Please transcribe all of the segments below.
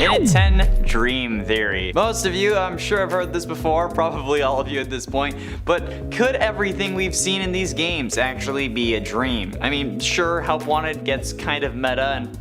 In a 10 dream theory. Most of you, I'm sure, have heard this before, probably all of you at this point, but could everything we've seen in these games actually be a dream? I mean, sure, Help Wanted gets kind of meta and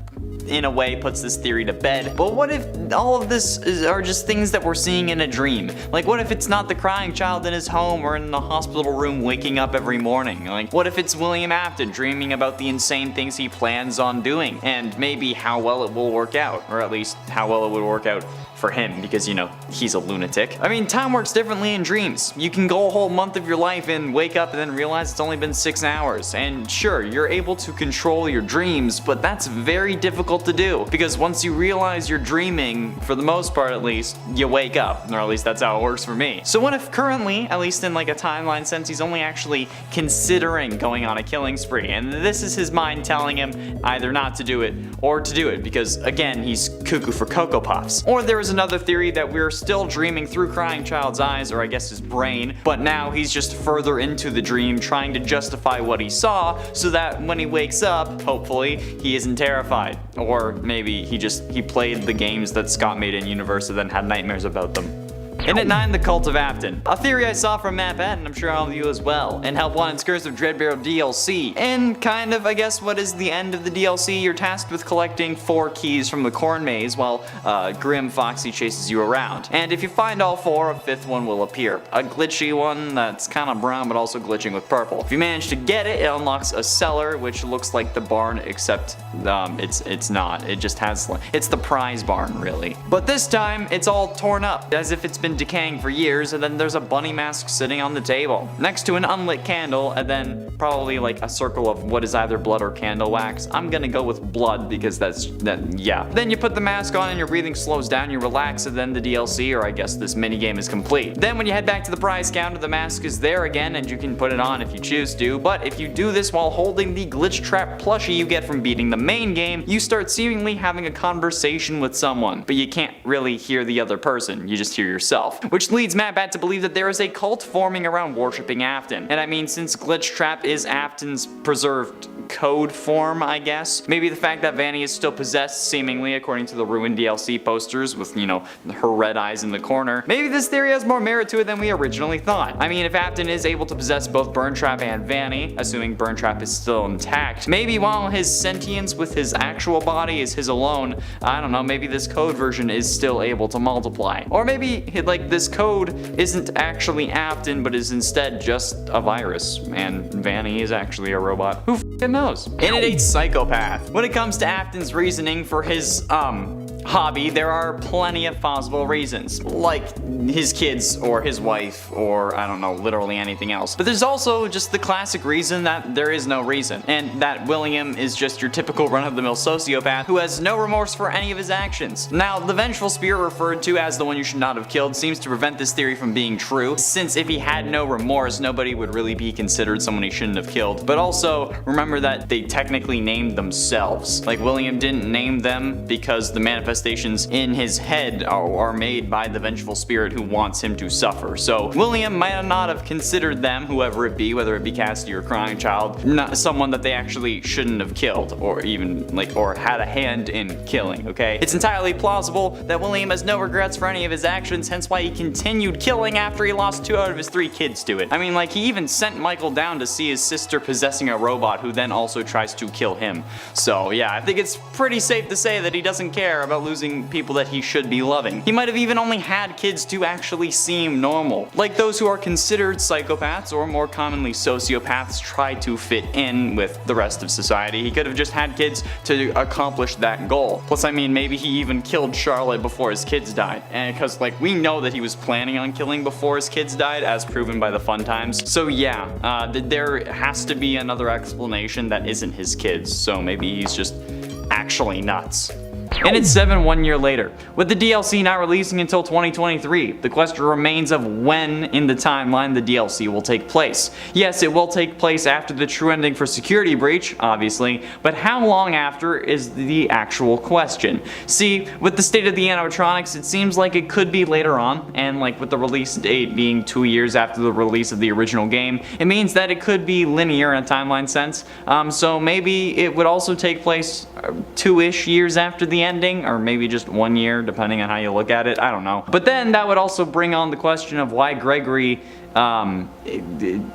in a way puts this theory to bed, but what if all of this are just things that we're seeing in a dream? Like, what if it's not the crying child in his home or in the hospital room waking up every morning? Like, what if it's William Afton dreaming about the insane things he plans on doing and maybe how well it will work out, or at least how well it would work out for him, because, you know, he's a lunatic. I mean, time works differently in dreams. You can go a whole month of your life and wake up and then realize it's only been 6 hours. And sure, you're able to control your dreams, but that's very difficult to do, because once you realize you're dreaming, for the most part at least, you wake up, or at least that's how it works for me. So what if currently, at least in like a timeline sense, he's only actually considering going on a killing spree, and this is his mind telling him either not to do it or to do it, because again, he's cuckoo for Cocoa Puffs. Or there is another theory that we're still dreaming through crying child's eyes, or I guess his brain, but now he's just further into the dream trying to justify what he saw so that when he wakes up, hopefully, he isn't terrified. Or maybe he played the games that Scott made in universe and then had nightmares about them. And at 9, the Cult of Afton. A theory I saw from Matt and I'm sure all of you as well. And Help Wanted's Curse of Dreadbarrow DLC. And kind of, I guess, what is the end of the DLC? You're tasked with collecting 4 keys from the corn maze while Grim Foxy chases you around. And if you find all 4, a 5th one will appear. A glitchy one that's kind of brown but also glitching with purple. If you manage to get it, it unlocks a cellar which looks like the barn, except it's not. It just has, it's the prize barn really. But this time, it's all torn up, as if it's been decaying for years, and then there's a bunny mask sitting on the table next to an unlit candle, and then probably like a circle of what is either blood or candle wax. I'm gonna go with blood because yeah. Then you put the mask on and your breathing slows down, you relax, and then the DLC, or I guess this minigame, is complete. Then when you head back to the prize counter, the mask is there again and you can put it on if you choose to, but if you do this while holding the glitch trap plushie you get from beating the main game, you start seemingly having a conversation with someone, but you can't really hear the other person, you just hear yourself. Which leads Matt to believe that there is a cult forming around worshipping Afton. And I mean, since Glitch Trap is Afton's preserved code form, I guess, maybe the fact that Vanny is still possessed, seemingly, according to the ruined DLC posters with, you know, her red eyes in the corner, maybe this theory has more merit to it than we originally thought. I mean, if Afton is able to possess both Burntrap and Vanny, assuming Burntrap is still intact, maybe while his sentience with his actual body is his alone, I don't know, maybe this code version is still able to multiply. Or maybe, like, this code isn't actually Afton, but is instead just a virus, and Vanny is actually a robot. Who f***ing knows? And it ain't psychopath. When it comes to Afton's reasoning for his, hobby, there are plenty of possible reasons, like his kids or his wife or I don't know, literally anything else. But there's also just the classic reason that there is no reason, and that William is just your typical run-of-the-mill sociopath who has no remorse for any of his actions. Now, the vengeful spirit referred to as the one you should not have killed seems to prevent this theory from being true, since if he had no remorse, nobody would really be considered someone he shouldn't have killed. But also, remember that they technically named themselves. Like, William didn't name them because the manifestations in his head are made by the vengeful spirit who wants him to suffer. So William might not have considered them, whoever it be, whether it be Cassidy or Crying Child, not someone that they actually shouldn't have killed, or even or had a hand in killing, okay? It's entirely plausible that William has no regrets for any of his actions, hence why he continued killing after he lost 2 out of his 3 kids to it. I mean, like, he even sent Michael down to see his sister possessing a robot who then also tries to kill him. So yeah, I think it's pretty safe to say that he doesn't care about losing people that he should be loving. He might have even only had kids to actually seem normal. Like those who are considered psychopaths, or more commonly sociopaths, try to fit in with the rest of society. He could have just had kids to accomplish that goal. Plus, I mean, maybe he even killed Charlotte before his kids died. And because, like, we know that he was planning on killing before his kids died, as proven by the fun times. So yeah, there has to be another explanation that isn't his kids. So maybe he's just actually nuts. And it's 1 year later. With the DLC not releasing until 2023, the question remains of when in the timeline the DLC will take place. Yes, it will take place after the true ending for Security Breach, obviously, but how long after is the actual question. See, with the state of the animatronics, it seems like it could be later on, and like with the release date being 2 years after the release of the original game, it means that it could be linear in a timeline sense, so maybe it would also take place 2-ish years after the ending, or maybe just 1 year, depending on how you look at it. I don't know. But then that would also bring on the question of why Gregory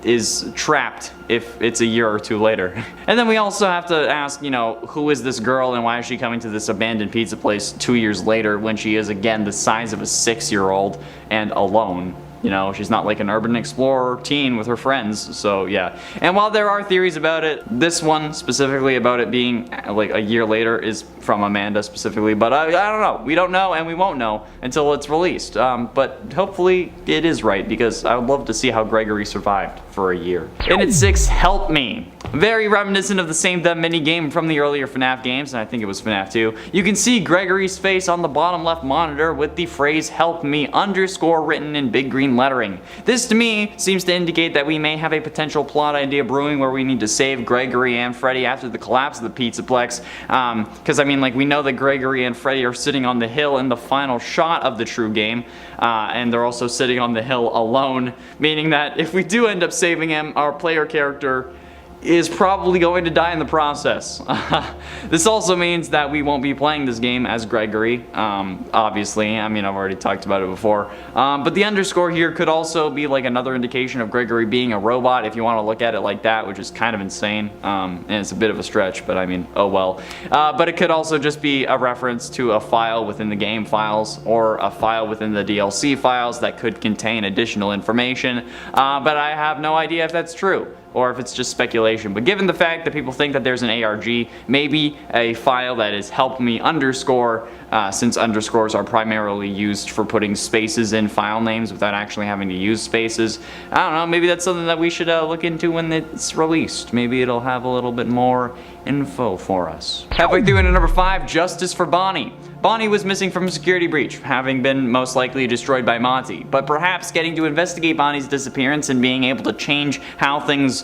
is trapped if it's a year or two later. And then we also have to ask, you know, who is this girl and why is she coming to this abandoned pizza place 2 years later when she is again the size of a 6-year-old and alone? You know, she's not like an urban explorer teen with her friends, so yeah. And while there are theories about it, this one specifically about it being like a year later is from Amanda specifically, but I don't know. We don't know and we won't know until it's released. But hopefully it is right, because I would love to see how Gregory survived for a year. And at 6, Help Me. Very reminiscent of the Same Them mini game from the earlier FNAF games, and I think it was FNAF 2. You can see Gregory's face on the bottom left monitor with the phrase "Help Me" underscore written in big green lettering. This to me seems to indicate that we may have a potential plot idea brewing where we need to save Gregory and Freddy after the collapse of the Pizzaplex. Because I mean, like, we know that Gregory and Freddy are sitting on the hill in the final shot of the true game, and they're also sitting on the hill alone, meaning that if we do end up saving him, our player character is probably going to die in the process. This also means that we won't be playing this game as Gregory, obviously. I mean, I've already talked about it before. But the underscore here could also be like another indication of Gregory being a robot, if you want to look at it like that, which is kind of insane. And it's a bit of a stretch, but I mean, oh well. But it could also just be a reference to a file within the game files, or a file within the DLC files that could contain additional information. But I have no idea if that's true, or if it's just speculation. But given the fact that people think that there's an ARG, maybe a file that is help me underscore, since underscores are primarily used for putting spaces in file names without actually having to use spaces. I don't know, maybe that's something that we should look into when it's released. Maybe it'll have a little bit more info for us. Halfway through into number 5, Justice for Bonnie. Bonnie was missing from a security breach, having been most likely destroyed by Monty, but perhaps getting to investigate Bonnie's disappearance and being able to change how things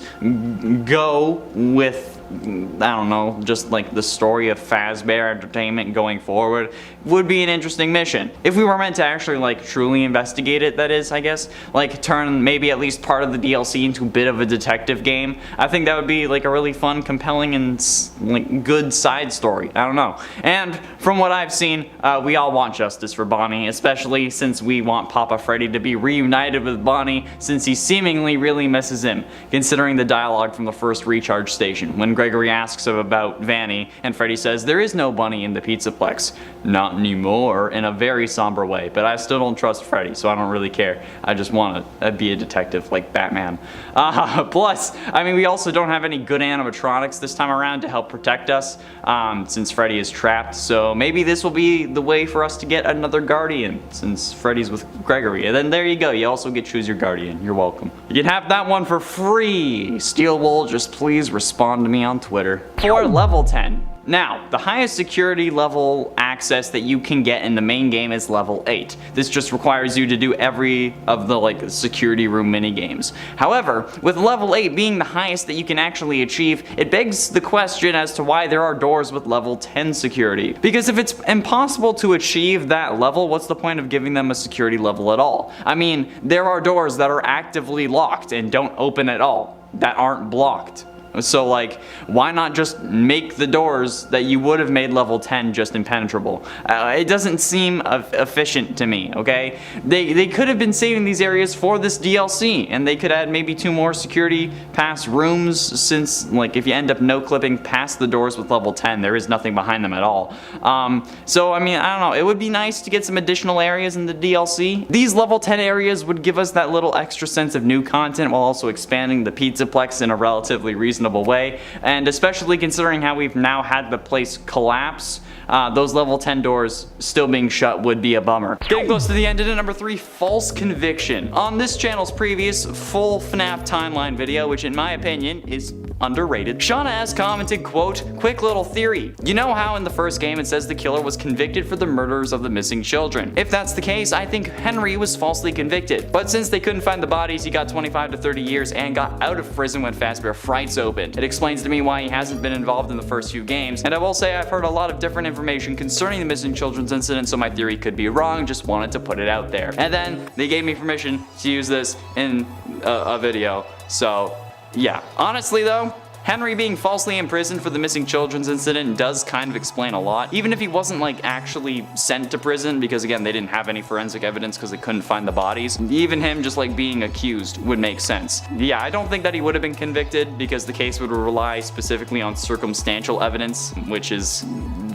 go with, I don't know, just like the story of Fazbear Entertainment going forward would be an interesting mission. If we were meant to actually like truly investigate it, that is, I guess, like turn maybe at least part of the DLC into a bit of a detective game, I think that would be like a really fun, compelling, and like good side story. I don't know. And from what I've seen, we all want justice for Bonnie, especially since we want Papa Freddy to be reunited with Bonnie, since he seemingly really misses him, considering the dialogue from the first recharge station when Gregory asks him about Vanny, and Freddy says there is no bunny in the Pizzaplex. Not anymore, in a very somber way, but I still don't trust Freddy, so I don't really care. I just want to be a detective like Batman. Plus, I mean, we also don't have any good animatronics this time around to help protect us, since Freddy is trapped, so maybe this will be the way for us to get another guardian, since Freddy's with Gregory. And then there you go, you also get choose your guardian. You're welcome. You can have that one for free. Steel Wool, just please respond to me on Twitter. For level 10. Now, the highest security level access that you can get in the main game is level 8. This just requires you to do every of the like security room mini games. However, with level 8 being the highest that you can actually achieve, it begs the question as to why there are doors with level 10 security. Because if it's impossible to achieve that level, what's the point of giving them a security level at all? I mean, there are doors that are actively locked and don't open at all, that aren't blocked. So like, why not just make the doors that you would have made level 10 just impenetrable? It doesn't seem efficient to me, okay? They could have been saving these areas for this DLC, and they could add maybe 2 more security pass rooms, since like if you end up no clipping past the doors with level 10, there is nothing behind them at all. So I mean, I don't know, it would be nice to get some additional areas in the DLC. These level 10 areas would give us that little extra sense of new content while also expanding the Pizzaplex in a relatively reasonable way, and especially considering how we've now had the place collapse, those level 10 doors still being shut would be a bummer. Getting close to the end, at number 3, False Conviction. On this channel's previous full FNAF timeline video, which in my opinion is underrated, Shauna has commented, quote, "Quick little theory. You know how in the first game it says the killer was convicted for the murders of the missing children? If that's the case, I think Henry was falsely convicted. But since they couldn't find the bodies, he got 25 to 30 years and got out of prison when Fazbear Frights opened. It explains to me why he hasn't been involved in the first few games, and I will say I've heard a lot of different information concerning the missing children's incident, so my theory could be wrong, just wanted to put it out there." And then they gave me permission to use this in a video, so yeah. Honestly though, Henry being falsely imprisoned for the missing children's incident does kind of explain a lot, even if he wasn't like actually sent to prison, because again, they didn't have any forensic evidence because they couldn't find the bodies. Even him just like being accused would make sense. Yeah, I don't think that he would have been convicted because the case would rely specifically on circumstantial evidence, which is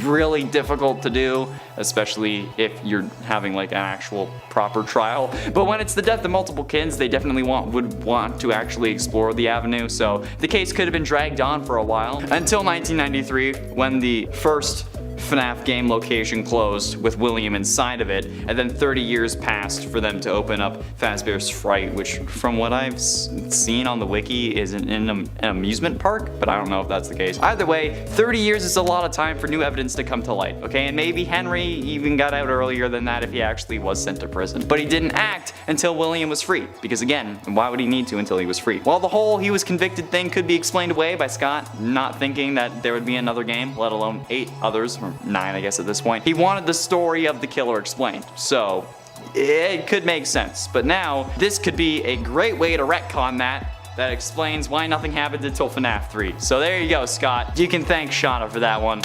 really difficult to do, especially if you're having like an actual proper trial. But when it's the death of multiple kids, they definitely would want to actually explore the avenue, so the case could have been dragged on for a while until 1993 when the first FNAF game location closed with William inside of it, and then 30 years passed for them to open up Fazbear's Fright, which from what I've seen on the wiki is in an amusement park, but I don't know if that's the case. Either way, 30 years is a lot of time for new evidence to come to light, okay? And maybe Henry even got out earlier than that if he actually was sent to prison. But he didn't act until William was free, because again, why would he need to until he was free? Well, the whole he was convicted thing could be explained away by Scott not thinking that there would be another game, let alone 8 others, or 9 I guess at this point. He wanted the story of the killer explained, so it could make sense. But now, this could be a great way to retcon that explains why nothing happened until FNAF 3. So there you go, Scott. You can thank Shauna for that one.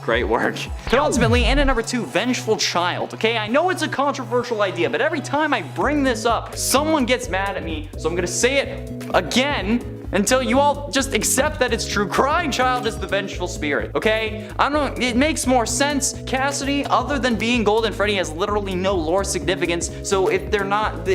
Great work. But ultimately, in at number 2, Vengeful Child. Okay, I know it's a controversial idea, but every time I bring this up, someone gets mad at me, so I'm gonna say it again until you all just accept that it's true. Crying Child is the vengeful spirit, okay? I don't know, it makes more sense. Cassidy, other than being Golden Freddy, has literally no lore significance, so if they're not,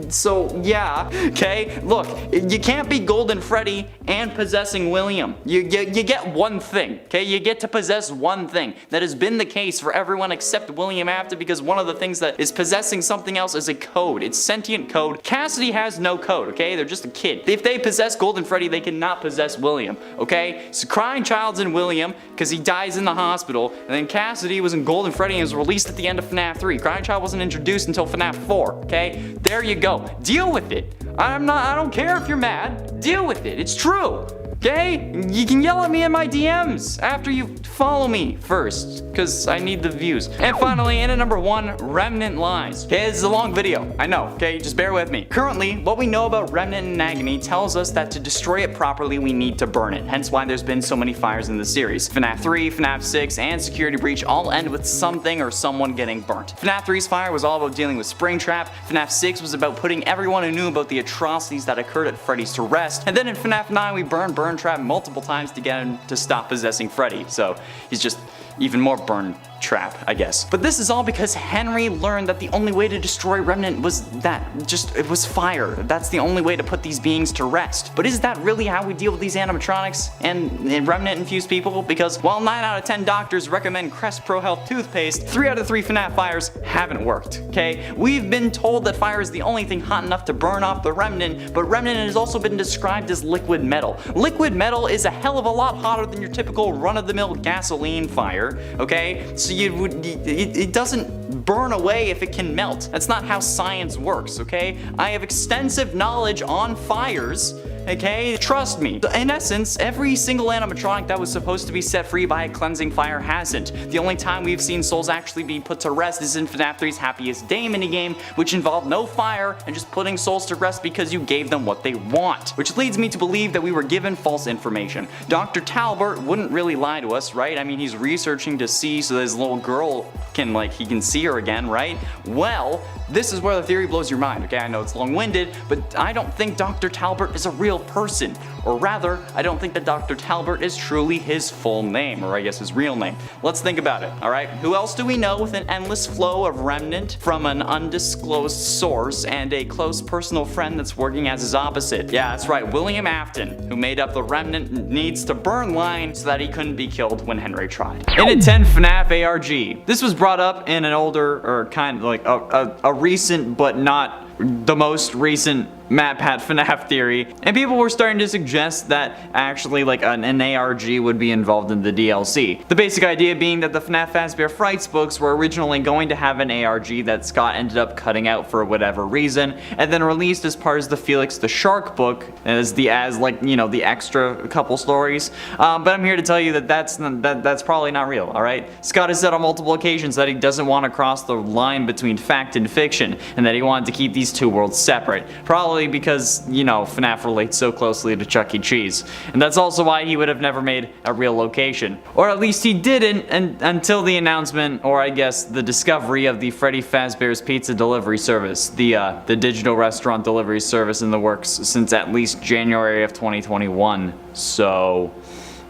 so yeah, okay? Look, you can't be Golden Freddy and possessing William. You get one thing, okay? You get to possess one thing. That has been the case for everyone except William Afton, because one of the things that is possessing something else is a code. It's sentient code. Cassidy has no code, okay? They're just a kid. If they possess Golden Freddy, they cannot possess William, okay? So Crying Child's in William because he dies in the hospital, and then Cassidy was in Golden Freddy and was released at the end of FNAF 3. Crying Child wasn't introduced until FNAF 4, okay? There you go. Deal with it. I don't care if you're mad. Deal with it. It's true. Okay? You can yell at me in my DMs after you follow me first, because I need the views. And finally, in at number 1, Remnant Lies. Okay, this is a long video. I know, okay? Just bear with me. Currently, what we know about Remnant and Agony tells us that to destroy it properly, we need to burn it. Hence why there's been so many fires in the series. FNAF 3, FNAF 6, and Security Breach all end with something or someone getting burnt. FNAF 3's fire was all about dealing with Springtrap. FNAF 6 was about putting everyone who knew about the atrocities that occurred at Freddy's to rest. And then in FNAF 9, we burn Trap multiple times to get him to stop possessing Freddy, so he's just even more burn trap, I guess. But this is all because Henry learned that the only way to destroy Remnant was it was fire. That's the only way to put these beings to rest. But is that really how we deal with these animatronics and Remnant infused people? Because while 9 out of 10 doctors recommend Crest Pro Health toothpaste, 3 out of 3 FNAF fires haven't worked, okay? We've been told that fire is the only thing hot enough to burn off the Remnant, but Remnant has also been described as liquid metal. Liquid metal is a hell of a lot hotter than your typical run-of-the-mill gasoline fire, okay? So it doesn't burn away if it can melt. That's not how science works, okay? I have extensive knowledge on fires, okay? Trust me. In essence, every single animatronic that was supposed to be set free by a cleansing fire hasn't. The only time we've seen souls actually be put to rest is in FNAF 3's Happiest Day minigame, which involved no fire and just putting souls to rest because you gave them what they want. Which leads me to believe that we were given false information. Dr. Talbert wouldn't really lie to us, right? I mean, he's researching to see so this little girl can, he can see her again, right? Well, this is where the theory blows your mind, okay? I know it's long-winded, but I don't think Dr. Talbert is a real person. Or rather, I don't think that Dr. Talbert is truly his full name, or I guess his real name. Let's think about it, alright? Who else do we know with an endless flow of Remnant from an undisclosed source and a close personal friend that's working as his opposite? Yeah, that's right, William Afton, who made up the Remnant needs to burn line so that he couldn't be killed when Henry tried. In at 10, FNAF ARG. This was brought up in an older, or kind of like a recent but not the most recent MatPat FNAF theory, and people were starting to suggest that actually an ARG would be involved in the DLC. The basic idea being that the FNAF Fazbear Frights books were originally going to have an ARG that Scott ended up cutting out for whatever reason, and then released as part of the Felix the Shark book as the extra couple stories. But I'm here to tell you that that's probably not real, alright? Scott has said on multiple occasions that he doesn't want to cross the line between fact and fiction, and that he wanted to keep these two worlds separate. Probably Probably because, you know, FNAF relates so closely to Chuck E. Cheese. And that's also why he would have never made a real location. Or at least he didn't until the announcement, or I guess the discovery of the Freddy Fazbear's Pizza delivery service. The digital restaurant delivery service in the works since at least January of 2021. So,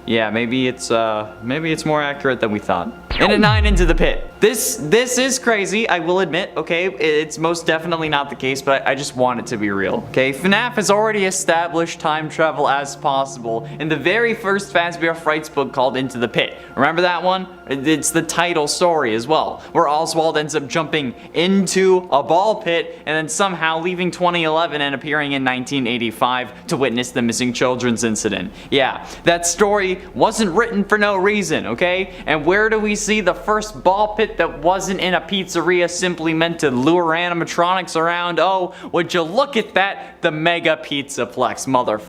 yeah, maybe it's more accurate than we thought. And at 9, Into the Pit. This is crazy, I will admit, okay? It's most definitely not the case, but I just want it to be real, okay? FNAF has already established time travel as possible in the very first Fazbear Frights book called Into the Pit. Remember that one? It's the title story as well, where Oswald ends up jumping into a ball pit and then somehow leaving 2011 and appearing in 1985 to witness the missing children's incident. Yeah, that story wasn't written for no reason, okay? And where do we see the first ball pit that wasn't in a pizzeria simply meant to lure animatronics around? Oh, would you look at that? The Mega Pizzaplex, motherfucker.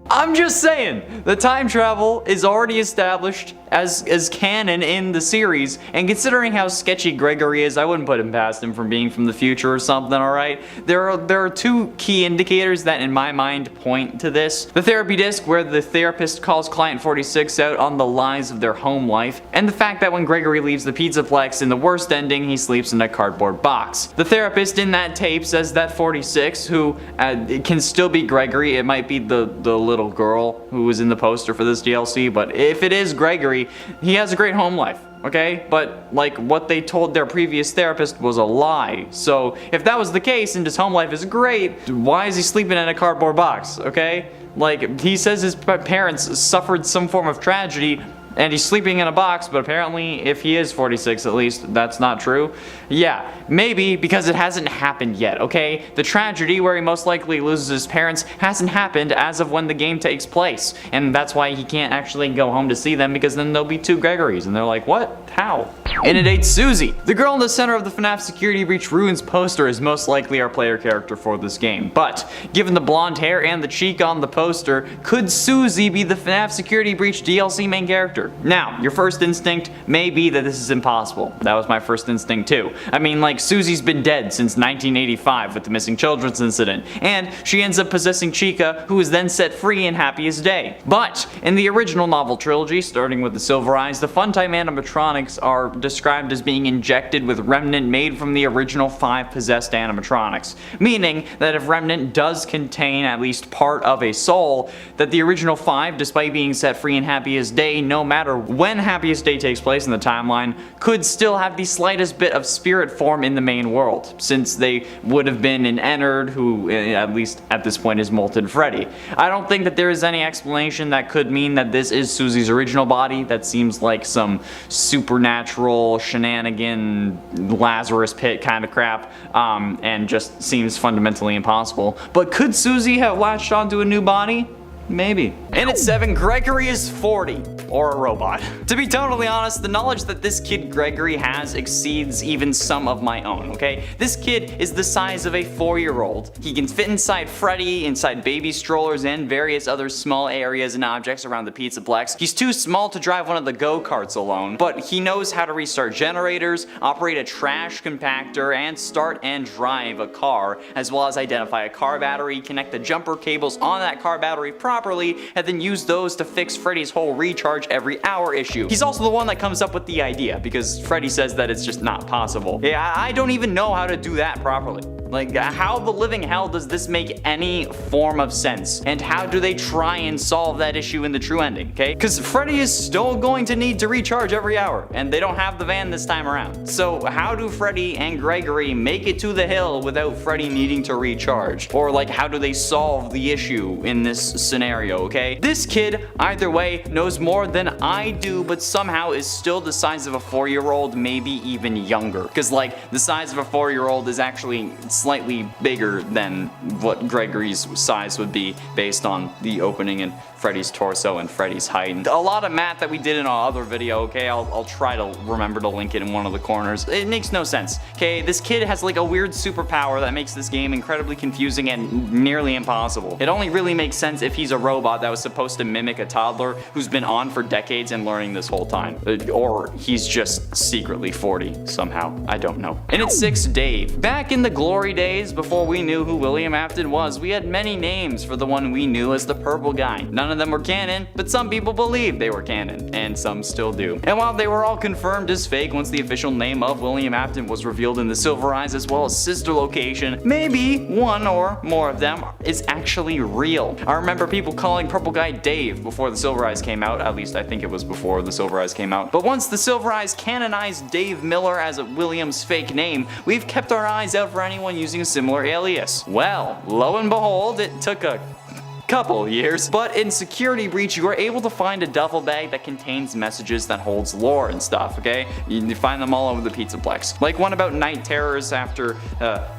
I'm just saying, the time travel is already established as canon in the series, and considering how sketchy Gregory is, I wouldn't put him past him from being from the future or something, alright? There are two key indicators that in my mind point to this. The therapy disc, where the therapist calls Client 46 out on the lies of their home life, and the fact that when Gregory leaves the Pizzaplex in the worst ending, he sleeps in a cardboard box. The therapist in that tape says that 46, who it can still be Gregory, it might be the little girl who was in the poster for this DLC, but if it is Gregory, he has a great home life, okay? But like what they told their previous therapist was a lie. So if that was the case and his home life is great, why is he sleeping in a cardboard box, okay? Like, he says his parents suffered some form of tragedy and he's sleeping in a box, but apparently if he is 46 at least, that's not true. Yeah, maybe because it hasn't happened yet, okay? The tragedy where he most likely loses his parents hasn't happened as of when the game takes place. And that's why he can't actually go home to see them, because then there'll be 2 Gregorys. And they're like, what? How? And it ain't Susie. The girl in the center of the FNAF Security Breach Ruins poster is most likely our player character for this game. But, given the blonde hair and the cheek on the poster, could Susie be the FNAF Security Breach DLC main character? Now, your first instinct may be that this is impossible. That was my first instinct too. I mean, like, Susie's been dead since 1985 with the missing children's incident, and she ends up possessing Chica, who is then set free in Happiest Day. But, in the original novel trilogy, starting with the Silver Eyes, the Funtime animatronics are described as being injected with Remnant made from the original 5 possessed animatronics, meaning that if Remnant does contain at least part of a soul, that the original 5, despite being set free in Happiest Day, no matter when Happiest Day takes place in the timeline, could still have the slightest bit of spirit form in the main world, since they would have been an Ennard, who at least at this point is Molten Freddy. I don't think that there is any explanation that could mean that this is Susie's original body. That seems like some supernatural shenanigan Lazarus pit kind of crap, and just seems fundamentally impossible. But could Susie have latched onto a new body? Maybe. And at 7, Gregory is 40. Or a robot. To be totally honest, the knowledge that this kid Gregory has exceeds even some of my own, okay? This kid is the size of a 4-year-old. He can fit inside Freddy, inside baby strollers, and various other small areas and objects around the Pizzaplex. He's too small to drive one of the go-karts alone, but he knows how to restart generators, operate a trash compactor, and start and drive a car, as well as identify a car battery, connect the jumper cables on that car battery properly, and then use those to fix Freddy's whole recharge every hour issue. He's also the one that comes up with the idea, because Freddy says that it's just not possible. Yeah, I don't even know how to do that properly. Like, how the living hell does this make any form of sense? And how do they try and solve that issue in the true ending, okay? Because Freddy is still going to need to recharge every hour, and they don't have the van this time around. So how do Freddy and Gregory make it to the hill without Freddy needing to recharge? Or like, how do they solve the issue in this scenario, okay? This kid, either way, knows more than I do, but somehow is still the size of a 4-year-old, maybe even younger. Because like, the size of a 4-year-old is actually slightly bigger than what Gregory's size would be based on the opening and Freddy's torso and Freddy's height. And a lot of math that we did in our other video, okay? I'll try to remember to link it in one of the corners. It makes no sense, okay? This kid has like a weird superpower that makes this game incredibly confusing and nearly impossible. It only really makes sense if he's a robot that was supposed to mimic a toddler who's been on for decades and learning this whole time. Or he's just secretly 40 somehow. I don't know. And it's 6, Dave. Back in the glory glory days before we knew who William Afton was, we had many names for the one we knew as the purple guy. None of them were canon, but some people believed they were canon, and some still do. And while they were all confirmed as fake once the official name of William Afton was revealed in the Silver Eyes as well as sister location, maybe one or more of them is actually real. I remember people calling Purple Guy Dave before the Silver Eyes came out, at least I think it was before the Silver Eyes came out. But once the Silver Eyes canonized Dave Miller as William's fake name, we've kept our eyes out for anyone using a similar alias. Well, lo and behold, it took a couple years, but in Security Breach you are able to find a duffel bag that contains messages that holds lore and stuff, okay? You find them all over the Pizzaplex. Like one about night terrors after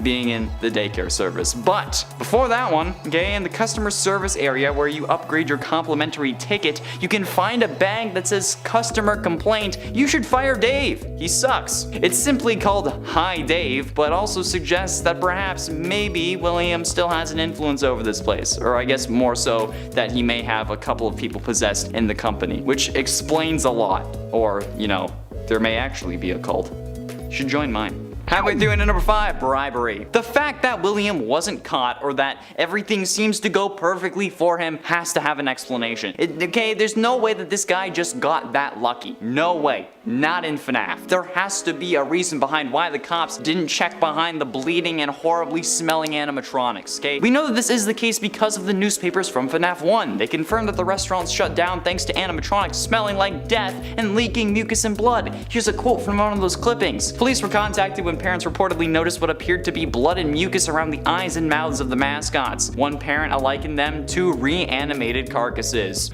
being in the daycare service. But before that one, okay, in the customer service area where you upgrade your complimentary ticket, you can find a bag that says customer complaint, you should fire Dave, he sucks. It's simply called Hi Dave, but also suggests that perhaps maybe William still has an influence over this place, or I guess more so that he may have a couple of people possessed in the company, which explains a lot. Or, you know, there may actually be a cult. You should join mine. Halfway through into number 5, bribery. The fact that William wasn't caught or that everything seems to go perfectly for him has to have an explanation. Okay, there's no way that this guy just got that lucky. No way. Not in FNAF. There has to be a reason behind why the cops didn't check behind the bleeding and horribly smelling animatronics, okay? We know that this is the case because of the newspapers from FNAF 1. They confirmed that the restaurants shut down thanks to animatronics smelling like death and leaking mucus and blood. Here's a quote from one of those clippings. Police were contacted when parents reportedly noticed what appeared to be blood and mucus around the eyes and mouths of the mascots. One parent likened them to reanimated carcasses.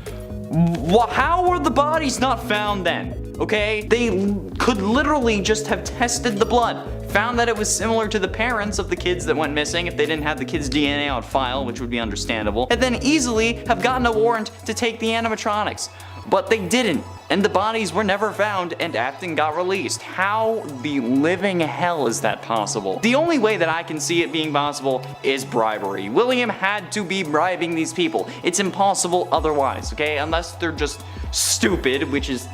How were the bodies not found then? Okay, they could literally just have tested the blood, found that it was similar to the parents of the kids that went missing if they didn't have the kids' DNA on file, which would be understandable, and then easily have gotten a warrant to take the animatronics. But they didn't, and the bodies were never found, and Afton got released. How the living hell is that possible? The only way that I can see it being possible is bribery. William had to be bribing these people. It's impossible otherwise, okay? Unless they're just stupid, which is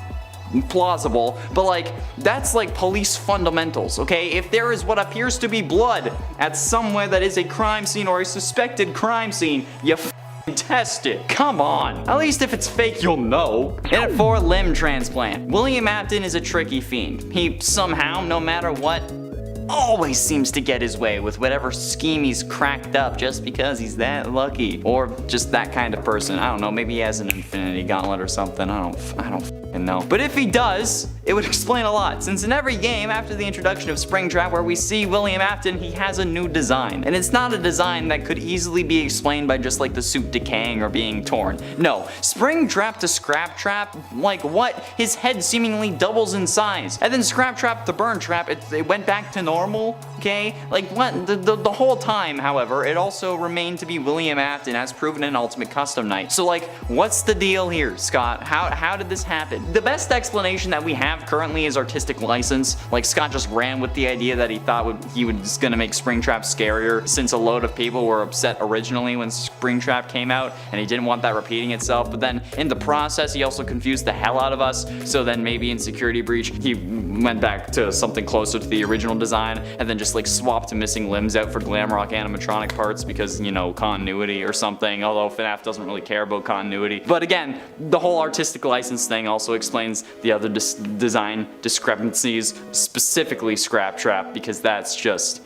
plausible, but like, that's like police fundamentals, okay? If there is what appears to be blood at somewhere that is a crime scene or a suspected crime scene, you test it. Come on. At least if it's fake, you'll know. And at 4, limb transplant. William Afton is a tricky fiend. He somehow, no matter what, always seems to get his way with whatever scheme he's cracked up just because he's that lucky. Or just that kind of person. I don't know, maybe he has an infinity gauntlet or something. I don't fucking know. But if he does, it would explain a lot, since in every game after the introduction of Springtrap where we see William Afton, he has a new design. And it's not a design that could easily be explained by just like the suit decaying or being torn. No, Springtrap to Scraptrap, like what? His head seemingly doubles in size. And then Scraptrap to Burntrap, it went back to normal, okay? Like what? The whole time, however, it also remained to be William Afton as proven in Ultimate Custom Night. So like, what's the deal here, Scott? How did this happen? The best explanation that we have currently is artistic license. Like Scott just ran with the idea that he thought he was gonna make Springtrap scarier, since a load of people were upset originally when Springtrap came out and he didn't want that repeating itself. But then in the process he also confused the hell out of us, so then maybe in Security Breach he went back to something closer to the original design and then just like swapped missing limbs out for Glamrock animatronic parts because, you know, continuity or something, although FNAF doesn't really care about continuity. But again, the whole artistic license thing also explains the other design discrepancies, specifically Scraptrap, because that's just,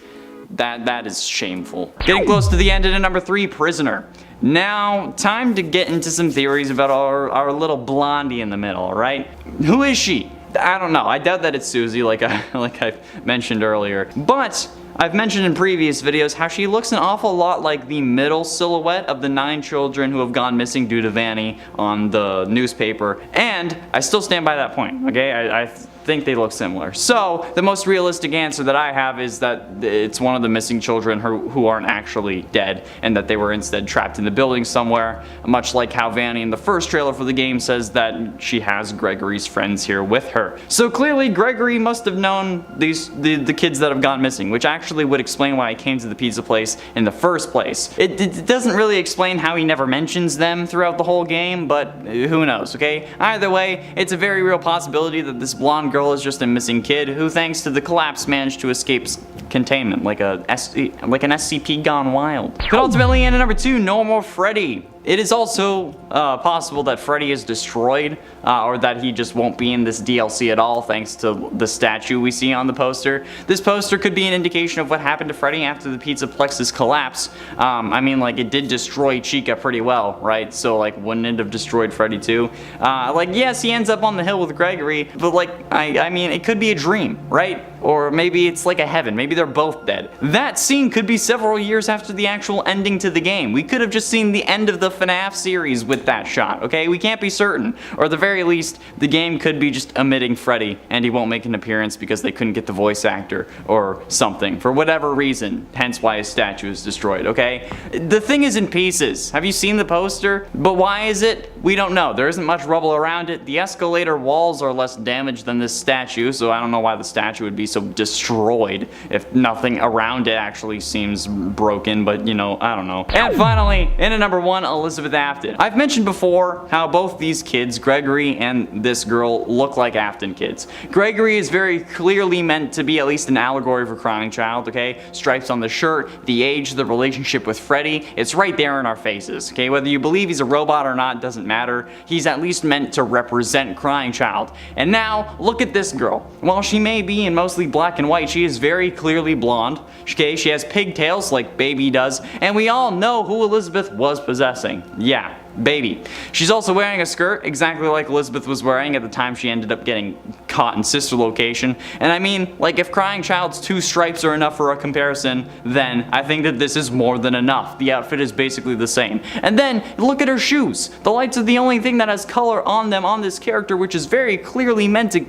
that is shameful. Getting close to the end into number 3, prisoner. Now, time to get into some theories about our little blondie in the middle, right? Who is she? I don't know. I doubt that it's Susie, like I've mentioned earlier. But I've mentioned in previous videos how she looks an awful lot like the middle silhouette of the 9 children who have gone missing due to Vanny on the newspaper, and I still stand by that point, okay? I think they look similar. So the most realistic answer that I have is that it's one of the missing children who aren't actually dead, and that they were instead trapped in the building somewhere, much like how Vanny in the first trailer for the game says that she has Gregory's friends here with her. So clearly Gregory must have known the kids that have gone missing, which actually would explain why he came to the pizza place in the first place. It doesn't really explain how he never mentions them throughout the whole game, but who knows, okay? Either way, it's a very real possibility that this blonde girl is just a missing kid who, thanks to the collapse, managed to escape containment, like an SCP gone wild. But ultimately, in at number 2, No More Freddy. It is also possible that Freddy is destroyed, or that he just won't be in this DLC at all thanks to the statue we see on the poster. This poster could be an indication of what happened to Freddy after the pizza plexus collapse. I mean, like, it did destroy Chica pretty well, right? So, like, wouldn't it have destroyed Freddy too? Like, yes, he ends up on the hill with Gregory, but, like, I mean, it could be a dream, right? Or maybe it's like a heaven. Maybe they're both dead. That scene could be several years after the actual ending to the game. We could have just seen the end of the FNAF series with that shot, okay? We can't be certain. Or at the very least, the game could be just omitting Freddy, and he won't make an appearance because they couldn't get the voice actor or something, for whatever reason, hence why his statue is destroyed, okay? The thing is in pieces. Have you seen the poster? But why is it? We don't know. There isn't much rubble around it. The escalator walls are less damaged than this statue, so I don't know why the statue would be so destroyed if nothing around it actually seems broken, but you know, I don't know. And finally, in at number 1, Elizabeth Afton. I've mentioned before how both these kids, Gregory and this girl, look like Afton kids. Gregory is very clearly meant to be at least an allegory for Crying Child, okay? Stripes on the shirt, the age, the relationship with Freddy, it's right there in our faces, okay? Whether you believe he's a robot or not doesn't matter. He's at least meant to represent Crying Child. And now, look at this girl. While she may be in mostly black and white, she is very clearly blonde, okay? She has pigtails like Baby does, and we all know who Elizabeth was possessing. Yeah, Baby. She's also wearing a skirt exactly like Elizabeth was wearing at the time she ended up getting caught in Sister Location. And I mean, like, if Crying Child's 2 stripes are enough for a comparison, then I think that this is more than enough. The outfit is basically the same. And then, look at her shoes. The lights are the only thing that has color on them on this character, which is very clearly meant to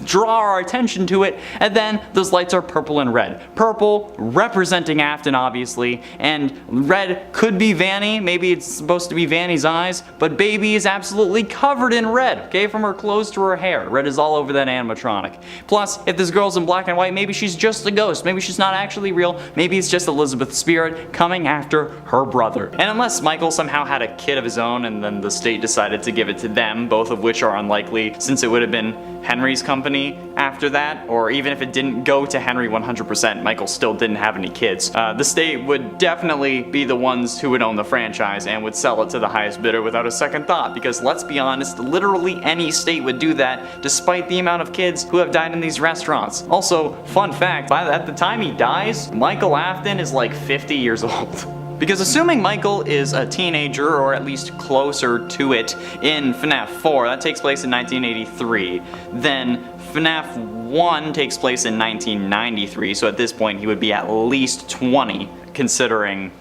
draw our attention to it, and then those lights are purple and red. Purple representing Afton, obviously, and red could be Vanny. Maybe it's supposed to be Vanny's eyes, but Baby is absolutely covered in red, okay, from her clothes to her hair. Red is all over that animatronic. Plus, if this girl's in black and white, maybe she's just a ghost. Maybe she's not actually real. Maybe it's just Elizabeth's spirit coming after her brother. And unless Michael somehow had a kid of his own and then the state decided to give it to them, both of which are unlikely since it would have been Henry's company after that, or even if it didn't go to Henry 100%, Michael still didn't have any kids. The state would definitely be the ones who would own the franchise and would sell it to the highest bidder without a second thought, because let's be honest, literally any state would do that despite the amount of kids who have died in these restaurants. Also, fun fact, at the time he dies, Michael Afton is like 50 years old. Because assuming Michael is a teenager, or at least closer to it, in FNAF 4, that takes place in 1983, then FNAF 1 takes place in 1993, so at this point he would be at least 20, considering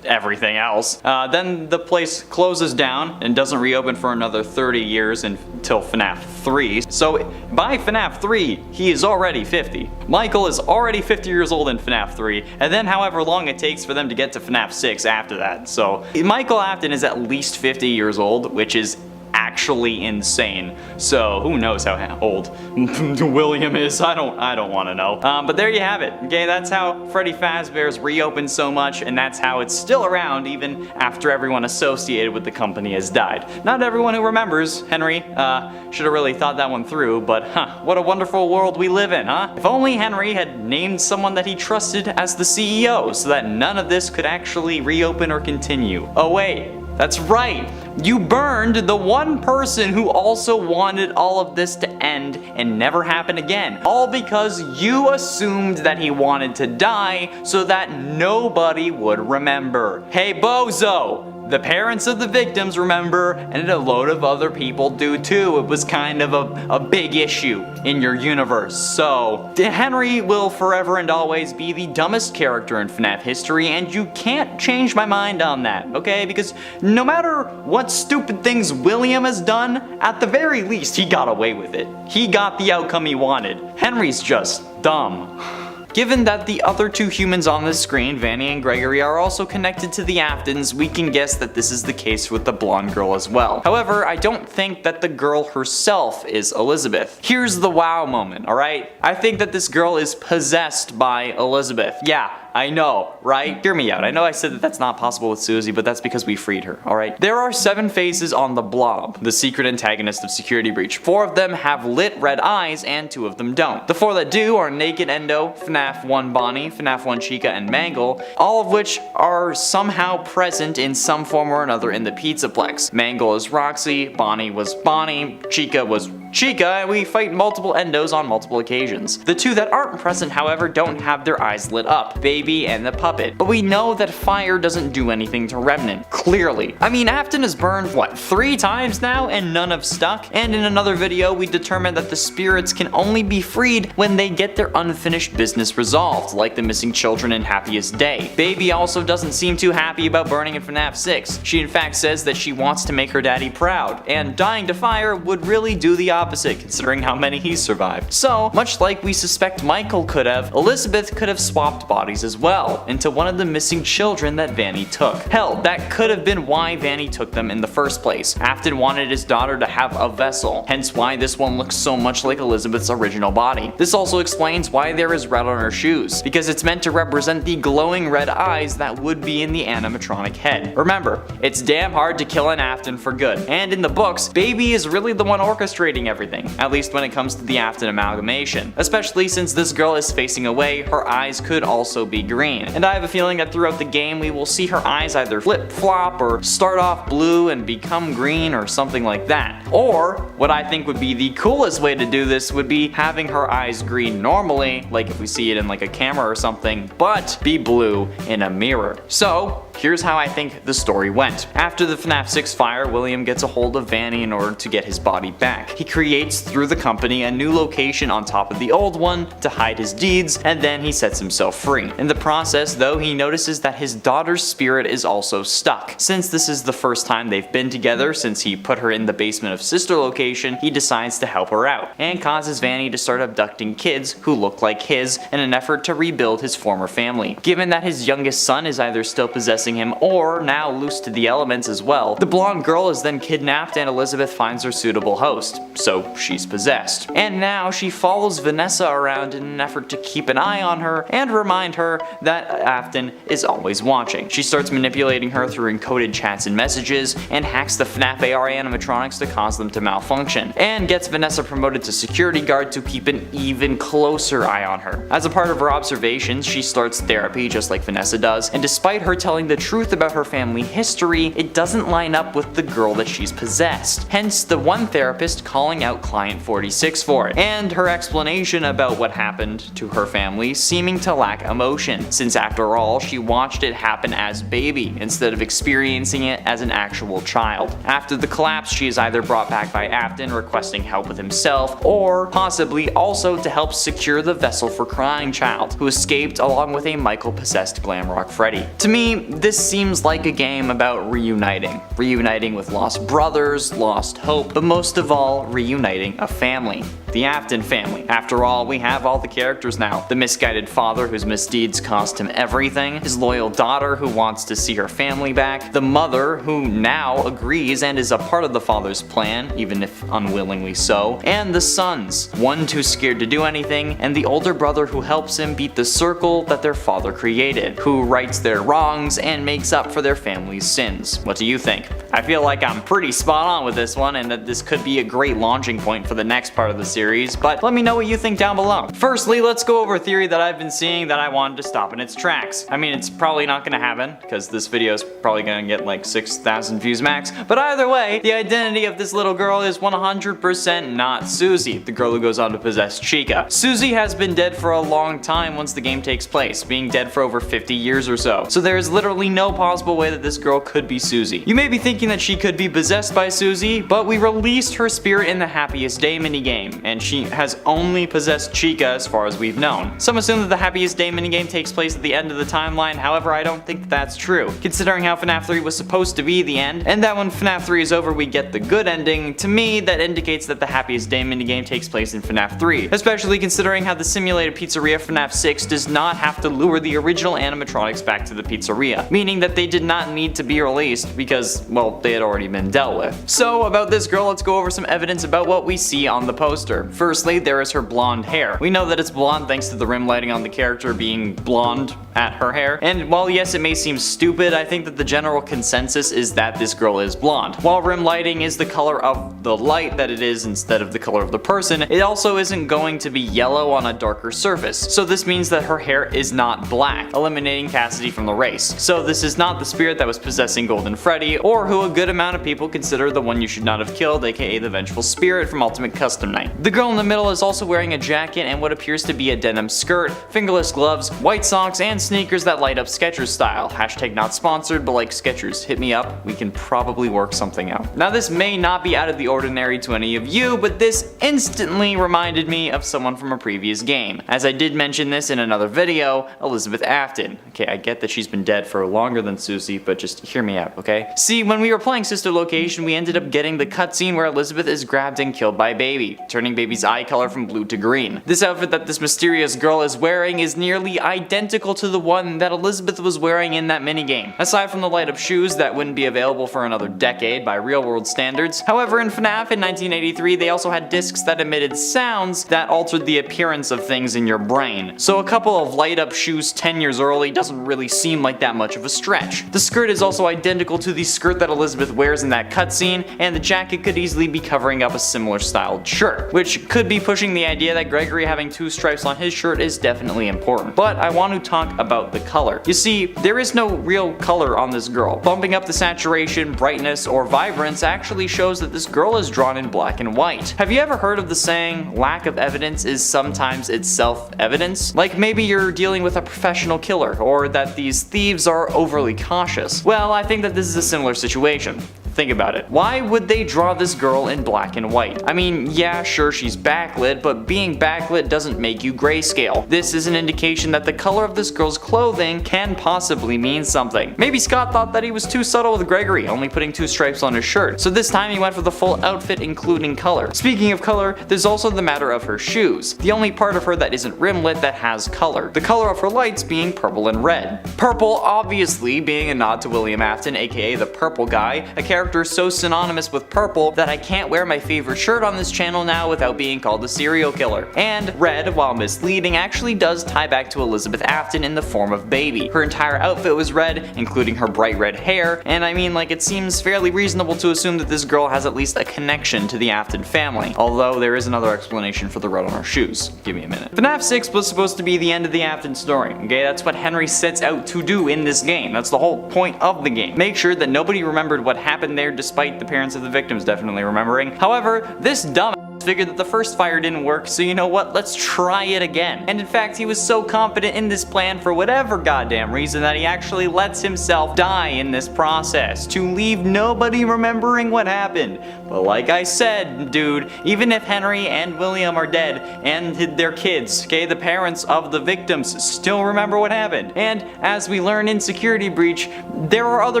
everything else. Then the place closes down and doesn't reopen for another 30 years until FNAF 3. So by FNAF 3, he is already 50. Michael is already 50 years old in FNAF 3, and then however long it takes for them to get to FNAF 6 after that. So Michael Afton is at least 50 years old, which is actually insane. So who knows how old William is? I don't want to know. But there you have it. Okay, that's how Freddy Fazbear's reopened so much, and that's how it's still around even after everyone associated with the company has died. Not everyone who remembers Henry should have really thought that one through, but what a wonderful world we live in, huh? If only Henry had named someone that he trusted as the CEO so that none of this could actually reopen or continue. Oh wait, that's right. You burned the one person who also wanted all of this to end and never happen again. All because you assumed that he wanted to die so that nobody would remember. Hey bozo! The parents of the victims remember, and a load of other people do too. It was kind of a big issue in your universe. So, Henry will forever and always be the dumbest character in FNAF history, and you can't change my mind on that, okay? Because no matter what stupid things William has done, at the very least he got away with it. He got the outcome he wanted. Henry's just dumb. Given that the other 2 humans on the screen, Vanny and Gregory, are also connected to the Aftons, we can guess that this is the case with the blonde girl as well. However, I don't think that the girl herself is Elizabeth. Here's the wow moment, alright? I think that this girl is possessed by Elizabeth. Yeah, I know, right? Hear me out. I know I said that that's not possible with Susie, but that's because we freed her, alright? There are 7 faces on the Blob, the secret antagonist of Security Breach. 4 of them have lit red eyes, and 2 of them don't. The 4 that do are Naked Endo, FNAF 1 Bonnie, FNAF 1 Chica, and Mangle, all of which are somehow present in some form or another in the Pizzaplex. Mangle is Roxy, Bonnie was Bonnie, Chica was Chica, and we fight multiple Endos on multiple occasions. The 2 that aren't present, however, don't have their eyes lit up, Baby and the Puppet. But we know that fire doesn't do anything to Remnant, clearly. I mean, AFTON has burned, what, 3 times now, and none have stuck? And in another video, we determined that the spirits can only be freed when they get their unfinished business resolved, like the missing children in Happiest Day. Baby also doesn't seem too happy about burning in FNAF 6. She in fact says that she wants to make her daddy proud, and dying to fire would really do the opposite considering how many he's survived. So, much like we suspect Michael could have, Elizabeth could have swapped bodies as well, into one of the missing children that Vanny took. Hell, that could have been why Vanny took them in the first place. AFTON wanted his daughter to have a vessel, hence why this one looks so much like Elizabeth's original body. This also explains why there is red on her shoes, because it's meant to represent the glowing red eyes that would be in the animatronic head. Remember, it's damn hard to kill an AFTON for good, and in the books, Baby is really the one orchestrating everything, at least when it comes to the AFTON amalgamation. Especially since this girl is facing away, her eyes could also be green, and I have a feeling that throughout the game we will see her eyes either flip-flop or start off blue and become green or something like that. Or, what I think would be the coolest way to do this would be having her eyes green normally, like if we see it in like a camera or something, but be blue in a mirror. So, here's how I think the story went. After the FNAF 6 fire, William gets a hold of Vanny in order to get his body back. He creates, through the company, a new location on top of the old one to hide his deeds, and then he sets himself free. In the process, though, he notices that his daughter's spirit is also stuck. Since this is the first time they've been together since he put her in the basement of sister location, he decides to help her out, and causes Vanny to start abducting kids who look like his in an effort to rebuild his former family. Given that his youngest son is either still possessing him or now loose to the elements as well, the blonde girl is then kidnapped and Elizabeth finds her suitable host, so she's possessed. And now she follows Vanessa around in an effort to keep an eye on her and remind her that AFTON is always watching. She starts manipulating her through encoded chats and messages, and hacks the FNAF AR animatronics to cause them to malfunction, and gets Vanessa promoted to security guard to keep an even closer eye on her. As a part of her observations, she starts therapy just like Vanessa does, and despite her telling the truth about her family history, it doesn't line up with the girl that she's possessed. Hence the one therapist calling out Client 46 for it, and her explanation about what happened to her family seeming to lack emotion, since after all she watched it happen as Baby instead of experiencing it as an actual child. After the collapse, she is either brought back by AFTON requesting help with himself, or possibly also to help secure the vessel for Crying Child, who escaped along with a Michael possessed Glamrock Freddy. To me, this seems like a game about reuniting with lost brothers, lost hope, but most of all, reuniting a family. The AFTON family. After all, we have all the characters now. The misguided father whose misdeeds cost him everything, his loyal daughter who wants to see her family back, the mother who now agrees and is a part of the father's plan, even if unwillingly so, and the sons, one too scared to do anything, and the older brother who helps him beat the circle that their father created, who rights their wrongs and makes up for their family's sins. What do you think? I feel like I'm pretty spot on with this one, and that this could be a great launching point for the next part of the series, but let me know what you think down below. Firstly, let's go over a theory that I've been seeing that I wanted to stop in its tracks. I mean, it's probably not gonna happen, because this video is probably gonna get like 6,000 views max, but either way, the identity of this little girl is 100% not Susie, the girl who goes on to possess Chica. Susie has been dead for a long time once the game takes place, being dead for over 50 years or so there is literally no possible way that this girl could be Susie. You may be thinking that she could be possessed by Susie, but we released her spirit in the Happiest Day minigame, and she has only possessed Chica as far as we've known. Some assume that the Happiest Day minigame takes place at the end of the timeline, however I don't think that's true. Considering how FNAF 3 was supposed to be the end, and that when FNAF 3 is over we get the good ending, to me that indicates that the Happiest Day minigame takes place in FNAF 3, especially considering how the simulated pizzeria FNAF 6 does not have to lure the original animatronics back to the pizzeria. meaning that they did not need to be released because, well, they had already been dealt with. So about this girl, let's go over some evidence about what we see on the poster. Firstly, there is her blonde hair. We know that it's blonde thanks to the rim lighting on the character being blonde at her hair, and while yes, it may seem stupid, I think that the general consensus is that this girl is blonde. While rim lighting is the color of the light that it is instead of the color of the person, it also isn't going to be yellow on a darker surface, so this means that her hair is not black, eliminating Cassidy from the race. So this is not the spirit that was possessing Golden Freddy, or who a good amount of people consider the one you should not have killed, aka the Vengeful Spirit from Ultimate Custom Night. The girl in the middle is also wearing a jacket and what appears to be a denim skirt, fingerless gloves, white socks, and sneakers that light up Skechers style. Hashtag not sponsored, but like Skechers, hit me up, we can probably work something out. Now this may not be out of the ordinary to any of you, but this instantly reminded me of someone from a previous game. As I did mention this in another video, Elizabeth AFTON. Okay, I get that she's been dead for longer than Susie, but just hear me out, okay? See, when we were playing Sister Location, we ended up getting the cutscene where Elizabeth is grabbed and killed by Baby, turning Baby's eye color from blue to green. This outfit that this mysterious girl is wearing is nearly identical to the one that Elizabeth was wearing in that minigame. Aside from the light up shoes that wouldn't be available for another decade by real world standards. However, in FNAF in 1983, they also had discs that emitted sounds that altered the appearance of things in your brain. So a couple of light up shoes 10 years early doesn't really seem like that much of a stretch. The skirt is also identical to the skirt that Elizabeth wears in that cutscene, and the jacket could easily be covering up a similar styled shirt, which could be pushing the idea that Gregory having 2 stripes on his shirt is definitely important. But I want to talk about the color. You see, there is no real color on this girl. Bumping up the saturation, brightness, or vibrance actually shows that this girl is drawn in black and white. Have you ever heard of the saying, lack of evidence is sometimes itself evidence? Like maybe you're dealing with a professional killer, or that these thieves are overly cautious. Well, I think that this is a similar situation. Think about it. Why would they draw this girl in black and white? I mean, yeah, sure, she's backlit, but being backlit doesn't make you grayscale. This is an indication that the color of this girl's clothing can possibly mean something. Maybe Scott thought that he was too subtle with Gregory, only putting 2 stripes on his shirt, so this time he went for the full outfit including color. Speaking of color, there's also the matter of her shoes, the only part of her that isn't rimlit that has color. The color of her lights being purple and red. Purple obviously being a nod to William Afton, aka the Purple Guy, a character so synonymous with purple that I can't wear my favorite shirt on this channel now without being called a serial killer. And red, while misleading, actually does tie back to Elizabeth Afton in the form of Baby. Her entire outfit was red, including her bright red hair, and I mean, like, it seems fairly reasonable to assume that this girl has at least a connection to the Afton family, although there is another explanation for the red on her shoes. Give me a minute. FNAF 6 was supposed to be the end of the Afton story, okay? That's what Henry sets out to do in this game. That's the whole point of the game. Make sure that nobody remembered what happened there despite the parents of the victims definitely remembering. However, this dumb figured that the first fire didn't work, so you know what, let's try it again. And in fact, he was so confident in this plan for whatever goddamn reason that he actually lets himself die in this process to leave nobody remembering what happened. But like I said, dude, even if Henry and William are dead and their kids, okay, the parents of the victims still remember what happened. And as we learn in Security Breach, there are other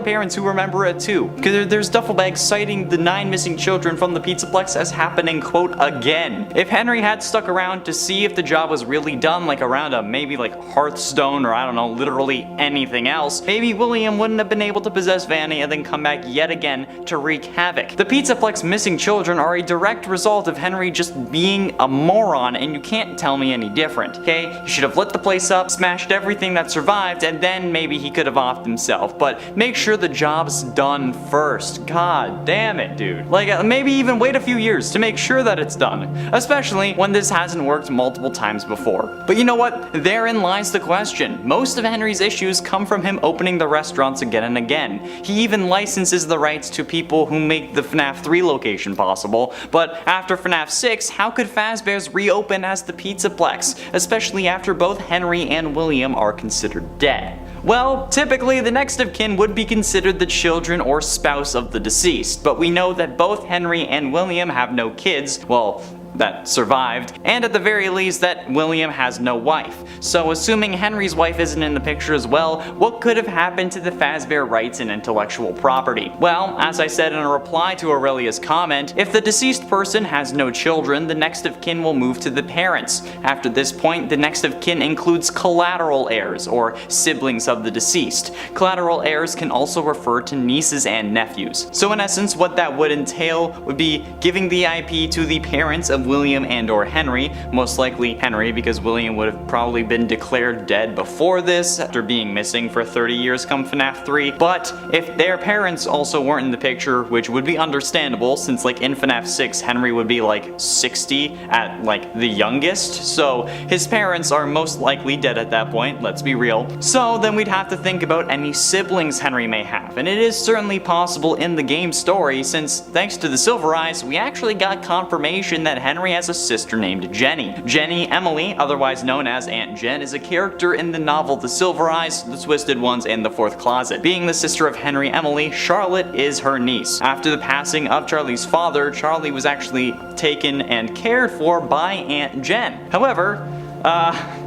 parents who remember it too. Because there's duffel bags citing the 9 missing children from the Pizzaplex as happening, quote, again. If Henry had stuck around to see if the job was really done, like around a maybe like Hearthstone or I don't know, literally anything else, maybe William wouldn't have been able to possess Vanny and then come back yet again to wreak havoc. The Pizzaplex missing children are a direct result of Henry just being a moron, and you can't tell me any different, okay? He should have lit the place up, smashed everything that survived, and then maybe he could have offed himself, but make sure the job's done first. God damn it, dude. Like, maybe even wait a few years to make sure that it's done, especially when this hasn't worked multiple times before. But you know what? Therein lies the question. Most of Henry's issues come from him opening the restaurants again and again. He even licenses the rights to people who make the FNAF 3 location possible, but after FNAF 6, how could Fazbear's reopen as the Pizzaplex, especially after both Henry and William are considered dead? Well, typically the next of kin would be considered the children or spouse of the deceased, but we know that both Henry and William have no kids, well, that survived, and at the very least that William has no wife. So assuming Henry's wife isn't in the picture as well, what could have happened to the Fazbear rights and intellectual property? Well, as I said in a reply to Aurelia's comment, if the deceased person has no children, the next of kin will move to the parents. After this point, the next of kin includes collateral heirs, or siblings of the deceased. Collateral heirs can also refer to nieces and nephews. So in essence, what that would entail would be giving the IP to the parents of William and or Henry, most likely Henry because William would have probably been declared dead before this after being missing for 30 years come FNAF 3, but if their parents also weren't in the picture, which would be understandable since like in FNAF 6 Henry would be like 60 at like the youngest, so his parents are most likely dead at that point, let's be real. So then we'd have to think about any siblings Henry may have, and it is certainly possible in the game story since thanks to the Silver Eyes we actually got confirmation that Henry has a sister named Jenny. Jenny Emily, otherwise known as Aunt Jen, is a character in the novel The Silver Eyes, The Twisted Ones, and The Fourth Closet. Being the sister of Henry Emily, Charlotte is her niece. After the passing of Charlie's father, Charlie was actually taken and cared for by Aunt Jen. However,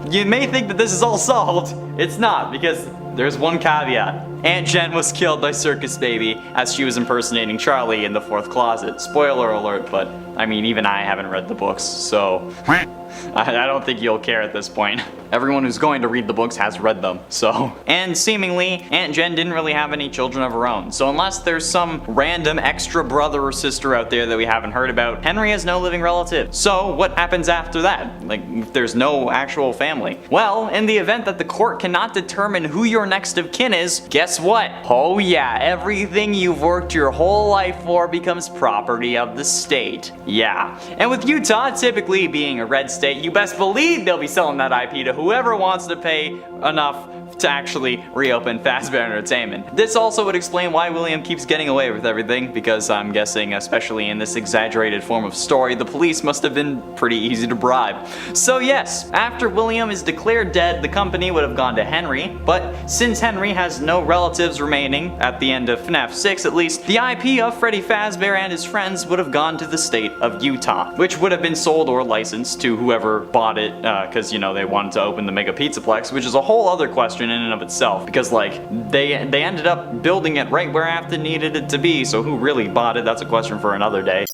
you may think that this is all solved. It's not, because there's one caveat. Aunt Jen was killed by Circus Baby as she was impersonating Charlie in The Fourth Closet. Spoiler alert, but I mean, even I haven't read the books, so I don't think you'll care at this point. Everyone who's going to read the books has read them, so. And seemingly, Aunt Jen didn't really have any children of her own, so unless there's some random extra brother or sister out there that we haven't heard about, Henry has no living relative. So what happens after that? Like, if there's no actual family? Well, in the event that the court cannot determine who your next of kin is, guess what? Oh yeah, everything you've worked your whole life for becomes property of the state. Yeah. And with Utah typically being a red state, you best believe they'll be selling that IP to whoever wants to pay enough to actually reopen Fazbear Entertainment. This also would explain why William keeps getting away with everything, because I'm guessing, especially in this exaggerated form of story, the police must have been pretty easy to bribe. So yes, after William is declared dead, the company would have gone to Henry, but since Henry has no relatives remaining, at the end of FNAF 6 at least, the IP of Freddy Fazbear and his friends would have gone to the state of Utah, which would have been sold or licensed to whoever bought it, because you know, they wanted to open the Mega Pizzaplex, which is a whole other question in and of itself, because like they ended up building it right where AFTON needed it to be, so who really bought it? That's a question for another day.